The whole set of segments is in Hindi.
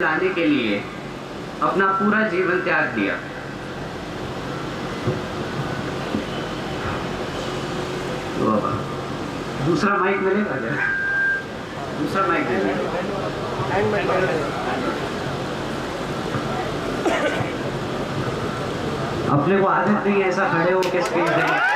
लाने के लिए अपना पूरा जीवन त्याग दिया। तो दूसरा माइक मिलेगा क्या? दूसरा माइक अपने को आदत नहीं है ऐसा खड़े होकर स्पीच देने।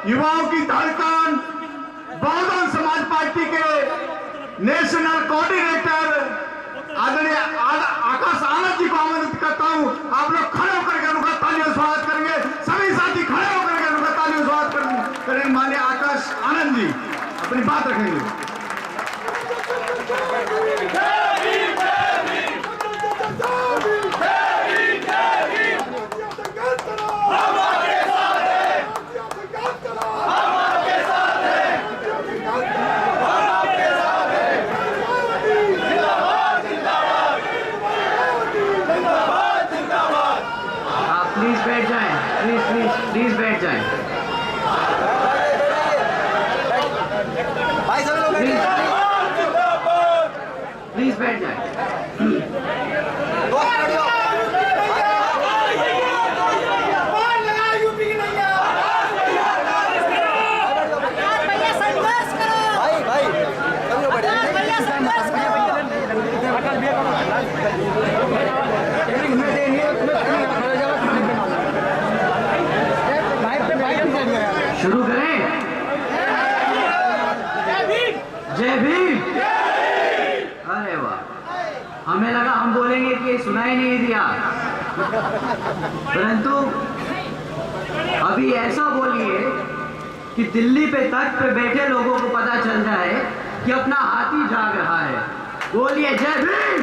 युवाओं की धड़कन बहुजन समाज पार्टी के नेशनल कोऑर्डिनेटर आदरणीय आकाश आनंद जी को आमंत्रित करता हूं। आप लोग खड़े होकर के उनका तालियों स्वागत करेंगे। सभी साथी खड़े होकर के उनका तालियों स्वागत करेंगे। माननीय आकाश आनंद जी अपनी बात रखेंगे। प्लीज बैठ जाएं। प्लीज बैठ जाएं। शुरू करें। जय भीम। अरे वाह, हमें लगा हम बोलेंगे कि सुनाई नहीं दिया, परंतु अभी ऐसा बोलिए कि दिल्ली पे तख्त पे बैठे लोगों को पता चल जाए कि अपना हाथी जाग रहा है। बोलिए जय भीम।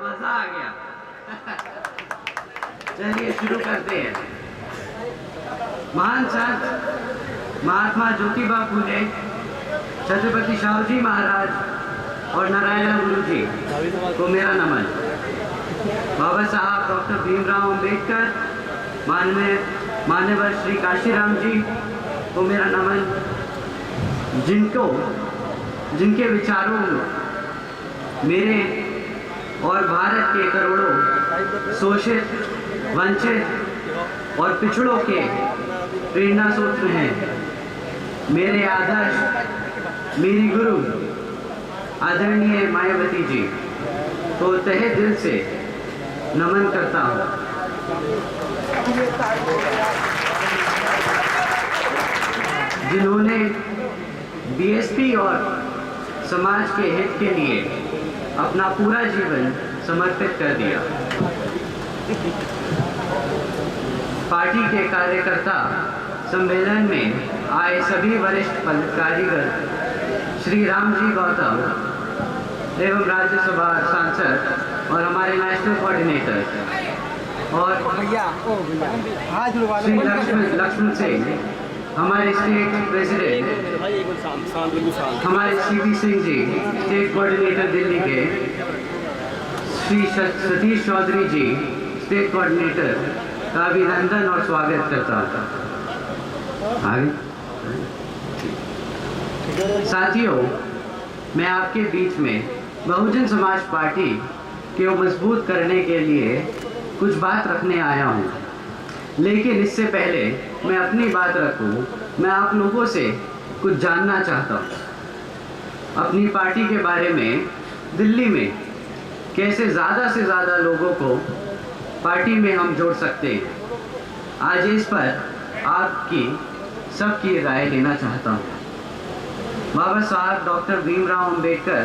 मजा आ गया। चलिए शुरू करते हैं। महान संत महात्मा ज्योतिबा फूले, छत्रपति शाहूजी महाराज और नारायण गुरु जी को मेरा नमन। बाबा साहब डॉक्टर भीमराव अंबेडकर, मान्यवर श्री काशीराम जी को मेरा नमन, जिनके विचारों मेरे और भारत के करोड़ों शोषित, वंचित और पिछड़ों के प्रेरणा सूत्र हैं। मेरे आदर्श, मेरी गुरु आदरणीय मायावती जी को तहे दिल से नमन करता हूँ। जिन्होंने बीएसपी और समाज के हित के लिए अपना पूरा जीवन समर्पित कर दिया। पार्टी के कार्यकर्ता सम्मेलन में आए सभी वरिष्ठ कारीगर, श्री राम जी गौतम एवं राज्यसभा सांसद और हमारे नेशनल कोऑर्डिनेटर और श्री लक्ष्मण सिंह, हमारे स्टेट प्रेसिडेंट, हमारे CV Singh ji state coordinator Delhi के, श्री सतीश चौधरी जी स्टेट कोऑर्डिनेटर का अभिनंदन और स्वागत करता हूँ। साथियों, मैं आपके बीच में बहुजन समाज पार्टी को मजबूत करने के लिए कुछ बात रखने आया हूँ। लेकिन इससे पहले मैं अपनी बात रखूँ, मैं आप लोगों से कुछ जानना चाहता हूँ अपनी पार्टी के बारे में। दिल्ली में कैसे ज़्यादा से ज़्यादा लोगों को पार्टी में हम जोड़ सकते हैं, आज इस पर आपकी सबकी राय लेना चाहता हूँ। बाबा साहब डॉक्टर भीमराव अंबेडकर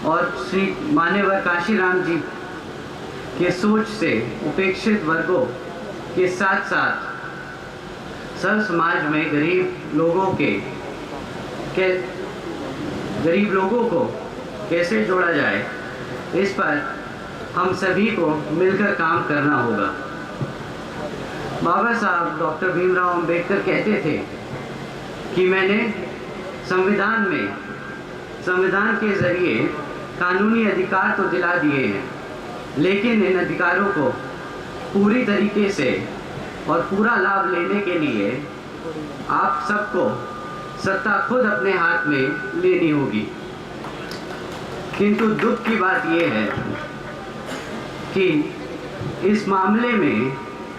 और श्री मान्यवर काशीराम जी के सोच से उपेक्षित वर्गों के साथ साथ सब समाज में गरीब लोगों को कैसे जोड़ा जाए, इस पर हम सभी को मिलकर काम करना होगा। बाबा साहब डॉक्टर भीमराव अंबेडकर कहते थे कि मैंने संविधान के जरिए कानूनी अधिकार तो दिला दिए हैं, लेकिन इन अधिकारों को पूरी तरीके से और पूरा लाभ लेने के लिए आप सबको सत्ता खुद अपने हाथ में लेनी होगी। किंतु दुख की बात यह है कि इस मामले में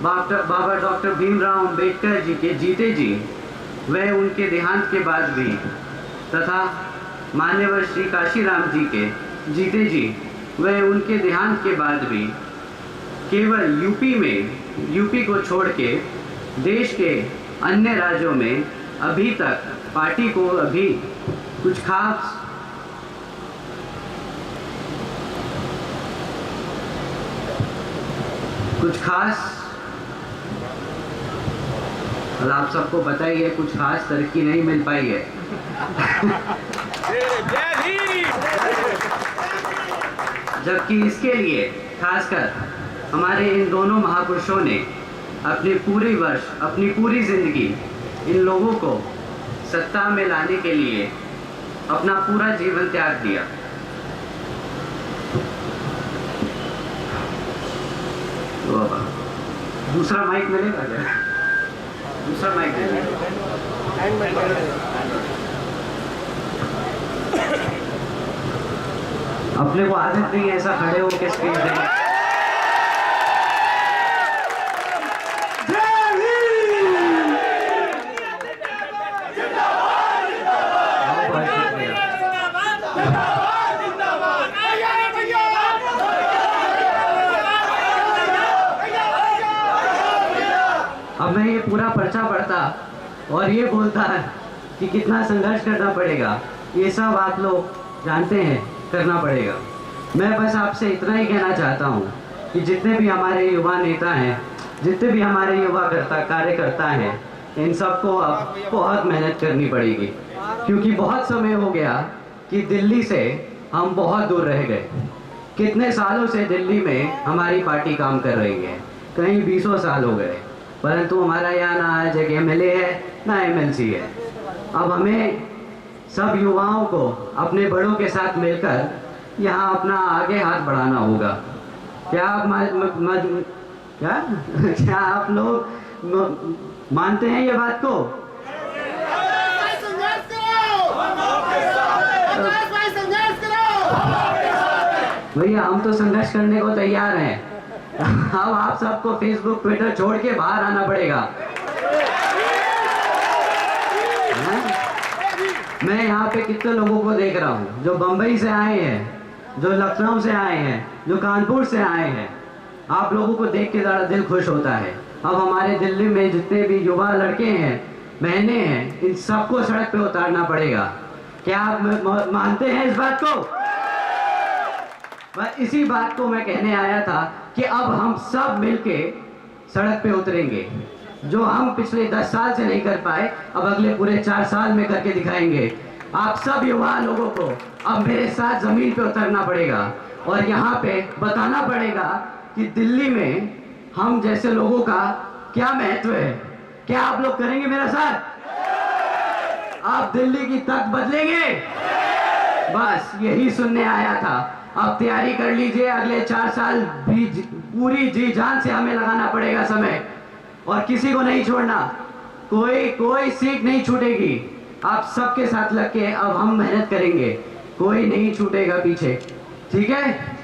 बाबा डॉक्टर भीमराव अंबेडकर जी के जीते जी व उनके देहांत के बाद भी तथा मान्यवर श्री काशीराम जी के जीते जी व उनके देहांत के बाद भी केवल यूपी को छोड़ के देश के अन्य राज्यों में अभी तक पार्टी को अभी कुछ खास और आप सबको पता ही है, कुछ खास तरक्की नहीं मिल पाई है। जबकि इसके लिए खासकर हमारे इन दोनों महापुरुषों ने अपनी पूरी जिंदगी इन लोगों को सत्ता में लाने के लिए अपना पूरा जीवन त्याग दिया। तो दूसरा माइक मिलेगा क्या? दूसरा माइक अपने को आदत नहीं है ऐसा खड़े होकर स्पीच देने। अब मैं ये पूरा पर्चा पढ़ता और ये बोलता है कि कितना संघर्ष करना पड़ेगा, ये सब आप लोग जानते हैं, करना पड़ेगा। मैं बस आपसे इतना ही कहना चाहता हूँ कि जितने भी हमारे युवा नेता हैं, जितने भी हमारे युवा कार्यकर्ता हैं, इन सबको अब बहुत मेहनत करनी पड़ेगी, क्योंकि बहुत समय हो गया कि दिल्ली से हम बहुत दूर रह गए। कितने सालों से दिल्ली में हमारी पार्टी काम कर रही है, कहीं 20 साल हो गए, परंतु हमारा यहाँ ना आज एक MLA है ना MLC है। अब हमें सब युवाओं को अपने बड़ों के साथ मिलकर यहाँ अपना आगे हाथ बढ़ाना होगा। क्या आप लोग मानते हैं ये बात को? भैया हम तो संघर्ष करने को तैयार हैं। अब आप सबको फेसबुक ट्विटर छोड़ के बाहर आना पड़ेगा। मैं यहाँ पे कितने लोगों को देख रहा हूँ जो बम्बई से आए हैं, जो लखनऊ से आए हैं, जो कानपुर से आए हैं। आप लोगों को देख के ज़रा दिल खुश होता है। अब हमारे दिल्ली में जितने भी युवा लड़के हैं, बहनें हैं, इन सबको सड़क पे उतारना पड़ेगा। क्या आप मानते हैं इस बात को? बस इसी बात को मैं कहने आया था कि अब हम सब मिलके सड़क पे उतरेंगे। जो हम पिछले 10 साल से नहीं कर पाए, अब अगले पूरे 4 साल में करके दिखाएंगे। आप सब युवा लोगों को अब मेरे साथ जमीन पे उतरना पड़ेगा और यहाँ पे बताना पड़ेगा कि दिल्ली में हम जैसे लोगों का क्या महत्व है। क्या आप लोग करेंगे मेरा साथ? आप दिल्ली की तख्त बदलेंगे? बस यही सुनने आया था। अब तैयारी कर लीजिए, अगले 4 साल भी पूरी जी जान से हमें लगाना पड़ेगा समय, और किसी को नहीं छोड़ना। कोई सीट नहीं छूटेगी। आप सबके साथ लग के अब हम मेहनत करेंगे, कोई नहीं छूटेगा पीछे, ठीक है?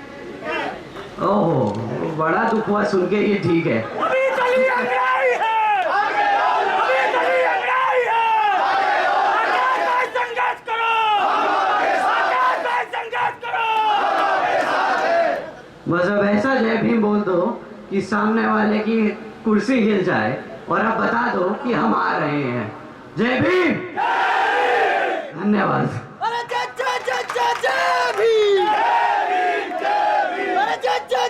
ओहो, बड़ा दुख हुआ सुन के। ये ठीक है। बस अब ऐसा जय भीम बोल दो कि सामने वाले की कुर्सी हिल जाए, और अब बता दो कि हम आ रहे हैं। जय भीम। धन्यवाद। अरे जय भीम। अरे जय